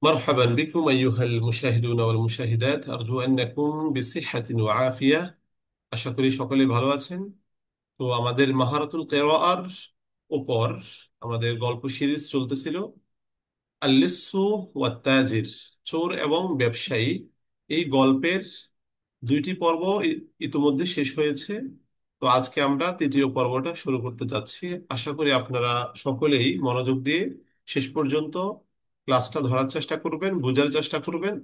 مرحبا بكم أيها المشاهدون والمشاهدات أرجو أنكم بصحة وعافية আশা করি সকলে ভালো আছেন। তো আমাদের মাহারাতুল কিরাআর উপর আমাদের গল্প সিরিজ চলতেছিল আল-লিসু ওয়াত-তাজির, চোর এবং ব্যবসায়ী। এই গল্পের দুইটি পর্ব ইতিমধ্যে শেষ হয়েছে। তো আজকে আমরা তৃতীয় পর্বটা শুরু করতে যাচ্ছি। আশা করি আপনারা সকলেই মনোযোগ দিয়ে শেষ পর্যন্ত ক্লাসটা ধরার চেষ্টা করবেন, বোঝার চেষ্টা করবেন,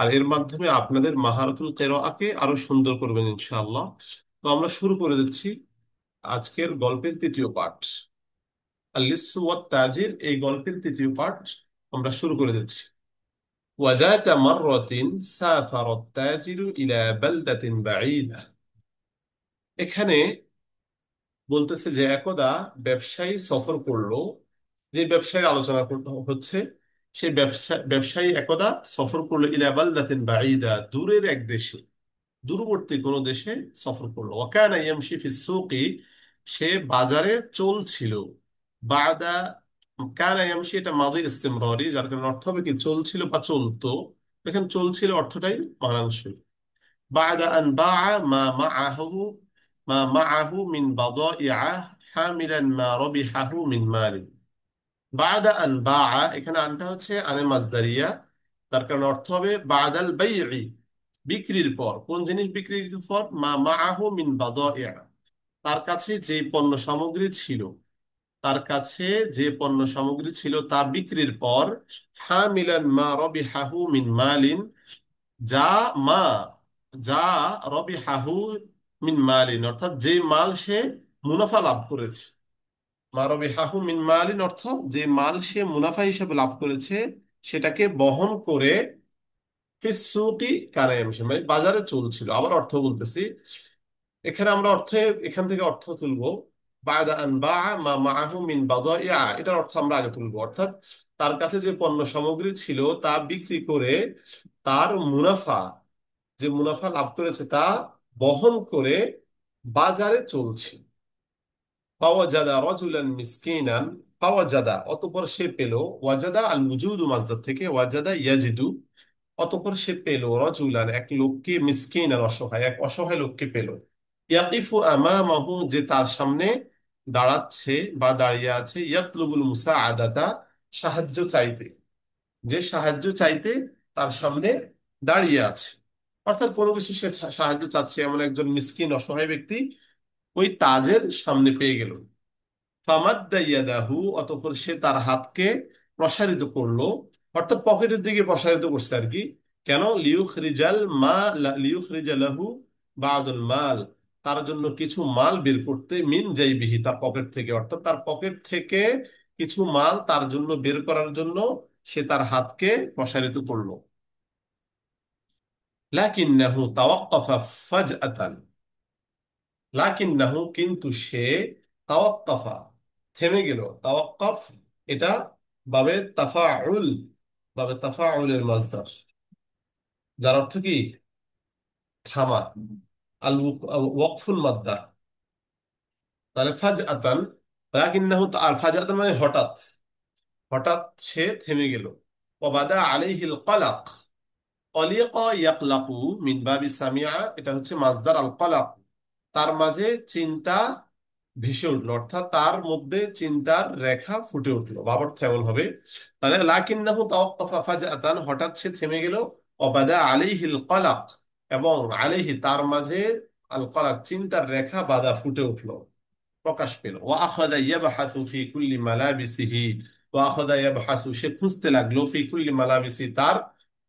আর এর মাধ্যমে আপনাদের মাহারাতুল কিরাআকে আরো সুন্দর করবেন ইনশাআল্লাহ। তো আমরা শুরু করে দিচ্ছি আজকের গল্পের তৃতীয় পার্ট, আল-লিসু ওয়াত-তাজির। এই গল্পের তৃতীয় পার্ট আমরা শুরু করে দিচ্ছি। وذات مرة سافر التاجر إلى بلدة بعيدة। এখানে বলতেছে যে একদা ব্যবসায়ী সফর করলো। যে ব্যবসায়ীর আলোচনা হচ্ছে, সেই ব্যবসায়ী একদা সফর করলো ইলা বালদাতিন বাঈদা, দূরের এক দেশে, দূরবর্তী কোনো দেশে সফর করলো। ওয়াকানা ইয়ামশি ফিস সুকি, সে বাজারে চলছিল। বাদা কানা ইয়ামশি, এটা মাদি ইস্তিমরারি, যার কারণে অর্থ হবে কি চলছিল বা চলতো। দেখেন চলছিল অর্থটাই মানানসই। بعد أن باع ما معه من بضائع حاملا ما ربحه من مال। بعد أن باع, এখানে আনটা হচ্ছে আনে মাজদারিয়া, তার কারণে অর্থ হবে বাদাল বাইঈ, বিক্রির পর। কোন জিনিস বিক্রির পর? মা মাআহু মিন বাদাইআ, তার কাছে যে পণ্য সামগ্রী ছিল, তার কাছে যে পণ্য সামগ্রী ছিল তা বিক্রির পর। হামিলান মা রবিহাহু মিন মালিন, যা মা যা রবিহাহু মিন মালিন, অর্থাৎ যে মাল সে মুনাফা লাভ করেছে। মা রবিহাহু মিন মালিন অর্থ যে মাল সে মুনাফা হিসেবে লাভ করেছে সেটাকে বহন করে ফিসসুকি কারায়ামশি, মানে বাজারে চলছিল। আবার অর্থ বলতেছি, এখানে আমরা এখান থেকে অর্থ তুলবো। বাদা আন বাআ মা মাআহু মিন বাদাইআ, এটার অর্থ আমরা আগে তুলবো। অর্থাৎ তার কাছে যে পণ্য সামগ্রী ছিল তা বিক্রি করে তার মুনাফা, যে মুনাফা লাভ করেছে তা বহন করে বাজারে চলছে। ফাওয়াজাদা রাজুলান মিসকিনান, ফাওয়াজাদা অতঃপর সে পেল, ওয়াজাদা আল মুজুদু মাজদার থেকে, ওয়াজাদা ইয়াজিদু, অতঃপর সে পেল রাজুলান এক লোককে, মিসকিনান অসহায়, এক অসহায় লোককে পেল। ইয়াকিফু আমামাহু, যে তার সামনে দাঁড়াচ্ছে বা দাঁড়িয়ে আছে, ইয়াতলুবুল মুসাআদাতা, সাহায্য চাইতে, যে সাহায্য চাইতে তার সামনে দাঁড়িয়ে আছে। অর্থাৎ কোনো কিছু সে সাহায্য চাচ্ছে, এমন একজন মিসকিন অসহায় ব্যক্তি ওই তাজের সামনে পেয়ে গেল। ফামাদ্দা ইয়াদাহু, অতঃপর সে তার হাতকে প্রসারিত করলো, অর্থাৎ পকেটের দিকে প্রসারিত করছে আর কি। কেন? লিউখরিজা লাহু বাদুল মাল, তার জন্য কিছু মাল বের করতে, মিন জাইবিহি, তার পকেট থেকে, অর্থাৎ তার পকেট থেকে কিছু মাল তার জন্য বের করার জন্য সে তার হাতকে প্রসারিত করলো। লাকিন্নাহু তাওয়াক্কাফা ফাজআতান, লাকিন্নাহু কিন্তু সে, তাওয়াক্কাফা থেমে গেল। তাওয়াক্কাফ এটা বাবে তাফাউল, বাবে তাফাউলের মাজদার, যার অর্থ কি থামা। আল ওয়াকফুল মাদ্দা, তাহলে ফাজআতান, লাকিন্নাহু, আর ফাজআতান মানে হঠাৎ, হঠাৎ সে থেমে গেল। ওয়াবাদা আলাইহিল কলাক, কলিকা ইয়াকলাকু মিন বাবি সামিআ, এটা হচ্ছে মাজদার আল কলাক, তার মাঝে চিন্তা ভেসে উঠলো, অর্থাৎ তার মধ্যে চিন্তার রেখা ফুটে উঠলো। বাবার এমন হবে। তাহলে লাকিন্নাহু তাওয়াক্কাফা ফাজআতান, হঠাৎ সে থেমে গেল। ওয়াবাদা আলাইহিল কলাক, এবং আলাইহি তার মাঝে, আল কলাক চিন্তার রেখা বাদা ফুটে উঠলো, প্রকাশ পেল। ওয়া আখাযা ইয়াবহাসু ফি কুল্লি মালাবিসিহি, ওয়া আখাযা ইয়াবহাসু, সে খুঁজতে লাগলো, ফি কুল্লি মালাবিসি, তার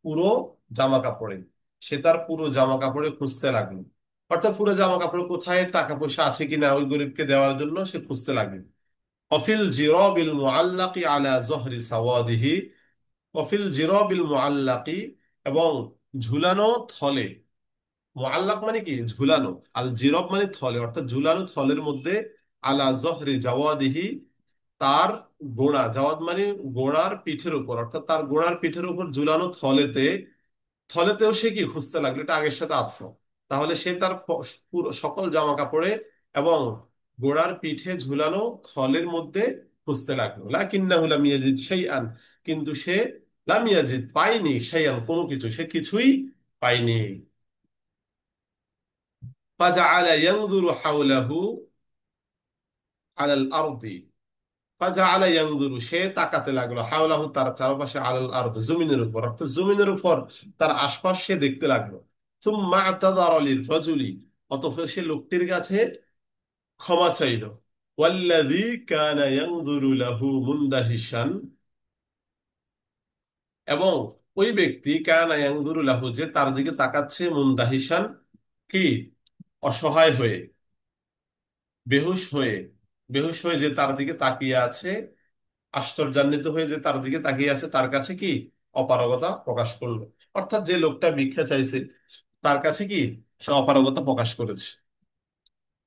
পুরো জামা কাপড়ে, সে তার পুরো জামা কাপড়ে খুঁজতে লাগলো। অর্থাৎ পুরো জামা কাপড়ে কোথায় টাকা পয়সা আছে কিনা ওই গরিবকে দেওয়ার জন্য সে খুঁজতে লাগলো। অফিল জিরাবিল মুআল্লাকি আলা জহরি সাওয়াদিহি, অফিল জিরাবিল মুআল্লাকি, এবং ঝুলানো থলে, মুআল্লাক মানে কি ঝুলানো, আল জিরব মানে থলে, অর্থাৎ ঝুলানো থলের মধ্যে, আলা জহরি জাওয়াদিহি, তার গোড়া, জাওয়াদ মানে গোড়ার পিঠের উপর, অর্থাৎ তার গোড়ার পিঠের উপর ঝুলানো থলেতে, থলেতেও সে কি খুঁজতে লাগলো, এটা আগের সাথে আতফ। তাহলে সে তার পুরো সকল জামা কাপড়ে এবং গোড়ার পিঠে ঝুলানো থলের মধ্যে খুঁজতে লাগলো। লাকিন্নাহু লাম ইয়াজিদ শাইআন, কিন্তু সে লাম ইয়াজিদ পাইনি, শাইআন কোনো কিছু, সে কিছুই পাইনি। ফাজাআলা ইয়ানজুরু হাওলাহু আলাল আরদি, ফাজাআলা ইয়ানজুরু সে তাকাতে লাগলো, হাওলাহু তার চারপাশে, আলাল আরদ জমিনের উপর, অর্থাৎ জমিনের উপর তার আশপাশ সে দেখতে লাগলো। সুম্মা আ'তাযারা লির-রাজুলি, অতঃপর সে লোকটির কাছে ক্ষমা চাইল। ওয়াল্লাযী কানা ইয়ানজুরু লাহু মুনদাহিশান, এবং ওই ব্যক্তি কানা ইয়ানজুরু লাহু যে তার দিকে তাকাচ্ছে, মুনদাহিশান কি অসহায় হয়ে, বেহুশ হয়ে, বেহুশ হয়ে যে তার দিকে তাকিয়ে আছে, আশ্চর্যান্বিত হয়ে যে তার দিকে তাকিয়ে আছে, তার কাছে কি অপারগতা প্রকাশ করলো। অর্থাৎ যে লোকটা ভিক্ষা চাইছে তার কাছে কি সে অপারগতা প্রকাশ করেছে।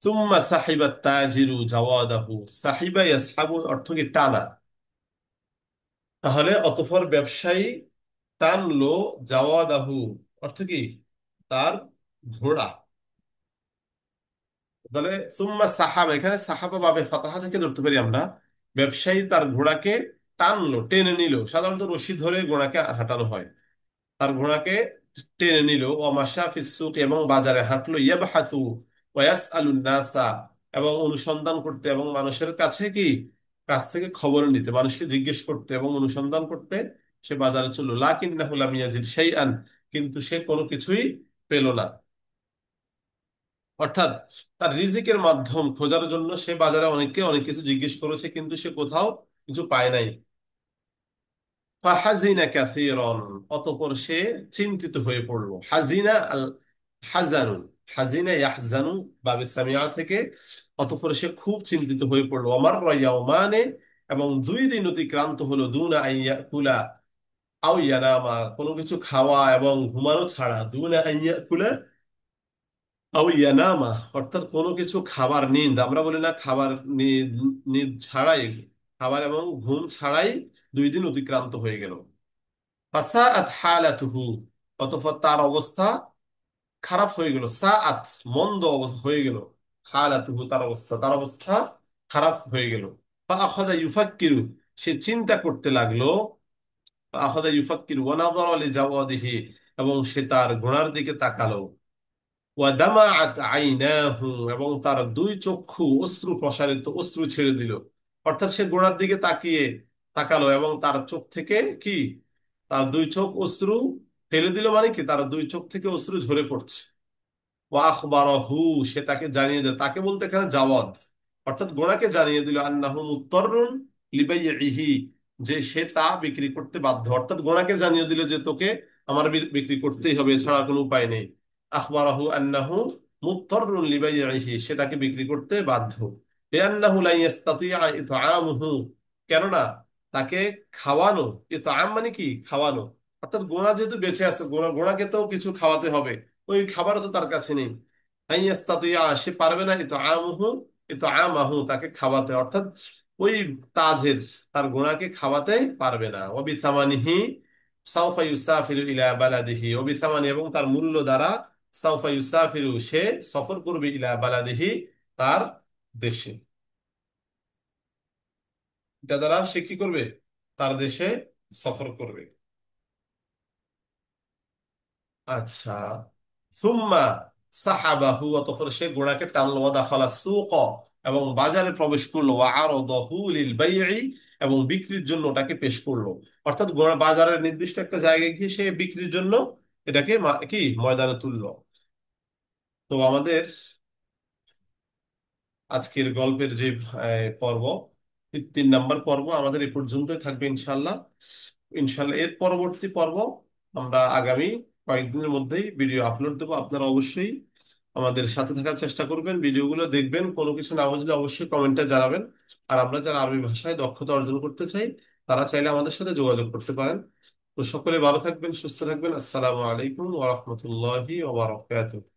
তুম্মা সাহিবা তাজিরু জাওয়াদাহু, সাহিবা ইয়াসহাবু অর্থ কি টানা, তাহলে অতঃপর ব্যবসায়ী টানলো, জাওয়াদাহু অর্থ কি তার ঘোড়া। তাহলে সুম্মা সাহাবা, এখানে সাহাবা বাবে ফাতাহা থেকে ধরতে পারি আমরা ব্যবসায়ী তার ঘোড়াকে টানলো, টেনে নিল। সাধারণত রশি ধরে ঘোড়াকে হাঁটানো হয়, তার ঘোড়াকে টেনে নিল। ও মাশা ফিস সুক, এবং বাজারে হাঁটলো। ইয়াবহাসু ওয়া ইয়াসআলুন নাসা, এবং অনুসন্ধান করতে এবং মানুষের কাছে কি কাছ থেকে খবর নিতে, মানুষকে জিজ্ঞেস করতে এবং অনুসন্ধান করতে সে বাজারে চললো। লাকিন্নাহু লাম ইয়াজিদ শাইআন, কিন্তু সে কোনো কিছুই পেল না। অর্থাৎ তার রিজিকের মাধ্যম খোঁজার জন্য সে বাজারে অনেককে অনেক কিছু জিজ্ঞেস করেছে, কিন্তু সে কোথাও কিছু পায় নাই। ফাহাজিনা কাসীরান, অতঃপর সে চিন্তিত হয়ে পড়লো। হাজিনা আল হাজানু, হাজিনা ইয়াহজানু বাবে সামিয়া থেকে, অতঃপর সে খুব চিন্তিত হয়ে পড়লো। আমার ইয়াউমানে, এবং 2 দিন অতিক্রান্ত হলো, দুনা আইয়াকুলা আও ইয়ানামা, কোনো কিছু খাওয়া এবং ঘুমানো ছাড়া, দুনা আইয়াকুলা আও ইয়ানামা, অর্থাৎ কোনো কিছু খাবার, নিন্দ আমরা বলি না, খাবার নিদ, নিদ ছাড়াই, খাবার এবং ঘুম ছাড়াই 2 দিন অতিক্রান্ত হয়ে গেল। ফাসাআত হালাতুহু, অতঃপর তার অবস্থা খারাপ হয়ে গেল। সাআত মন্দ হয়ে গেল, হালাতুহু তার অবস্থা খারাপ হয়ে গেল। ফাআখাযা ইউফাক্কিরু, সে চিন্তা করতে লাগলো। ফাআখাযা ইউফাক্কিরু ওয়া নাযারা লিজাওয়াদিহি, এবং সে তার ঘোড়ার দিকে তাকালো। ওয়াদামাআত আইনাহু, এবং তার 2 চক্ষু অশ্রু প্রসারিত, অশ্রু ছেড়ে দিল। অর্থাৎ সে গোড়ার দিকে তাকিয়ে তাকালো এবং তার চোখ থেকে কি তার 2 চোখ অশ্রু ফেলে দিল, মানে কি তার 2 চোখ থেকে অশ্রু ঝরে পড়ছে। ওয়া আখবারাহু, সে তাকে জানিয়ে দিল, তাকে বলতে এখানে জাওয়াদ, অর্থাৎ গোড়াকে জানিয়ে দিল, আন্নাহু মুত্তাররুন লিবাইইহি, যে সে তা বিক্রি করতে বাধ্য। অর্থাৎ গোড়াকে জানিয়ে দিল যে তোকে আমার বিক্রি করতেই হবে, এছাড়া কোনো উপায় নেই। আখবারাহু আন্নাহু মুত্তাররুন লিবাইইহি, সে তাকে বিক্রি করতে বাধ্য। লিআন্নাহু লা ইস্তাতিআ ইতআমুহু, কেননা তাকে খাওয়ানো, ইতআম মানে কি খাওয়ানো, অর্থাৎ গোড়া যেহেতু বেঁচে আছে, গোড়াকে তো কিছু খাওয়াতে হবে, ওই খাবারও তো তার কাছে নেই। আইয়াস্তাতিয়া, সে পারবে না, ইতআমাহু তাকে খাওয়াতে, অর্থাৎ ওই তাজের তার ঘোড়াকে খাওয়াতে পারবে না। ওবিসামানিহি সাউফা ইউসাফিরু ইলা বালাদিহি, ওবিসামানি এবং তার মূল্য দ্বারা, সাউফা ইউসাফিরু সে সফর করবে, ইলা বালাদিহি তার দেশে, এটা দ্বারা সে কি করবে তার দেশে সফর করবে। আচ্ছা, সুম্মা সাহাবাহু, অতঃপর সে ঘোড়াকে টানলো। ওয়া দাখালা সুক, এবং বাজারে প্রবেশ করলো। ওয়া আরাদাহু লিল বাইঈ, এবং বিক্রির জন্য ওটাকে পেশ করলো। অর্থাৎ ঘোড়া বাজারের নির্দিষ্ট একটা জায়গায় গিয়ে সে বিক্রির জন্য এটাকে কি ময়দানে তুললো। তো আমাদের আজকের গল্পের যে পর্ব, 3 নম্বর পর্ব আমাদের এ পর্যন্তই থাকবে ইনশাল্লাহ। ইনশাল্লাহ এর পরবর্তী পর্ব আমরা আগামী কয়েকদিনের মধ্যেই ভিডিও আপলোড দেবো। আপনারা অবশ্যই আমাদের সাথে থাকার চেষ্টা করবেন, ভিডিওগুলো দেখবেন, কোনো কিছু না বুঝলে অবশ্যই কমেন্টে জানাবেন। আর আমরা যারা আরবি ভাষায় দক্ষতা অর্জন করতে চাই তারা চাইলে আমাদের সাথে যোগাযোগ করতে পারেন। তো সকলে ভালো থাকবেন, সুস্থ থাকবেন। আসসালামু আলাইকুম ওয়া রাহমাতুল্লাহি ওয়া বারাকাতুহু।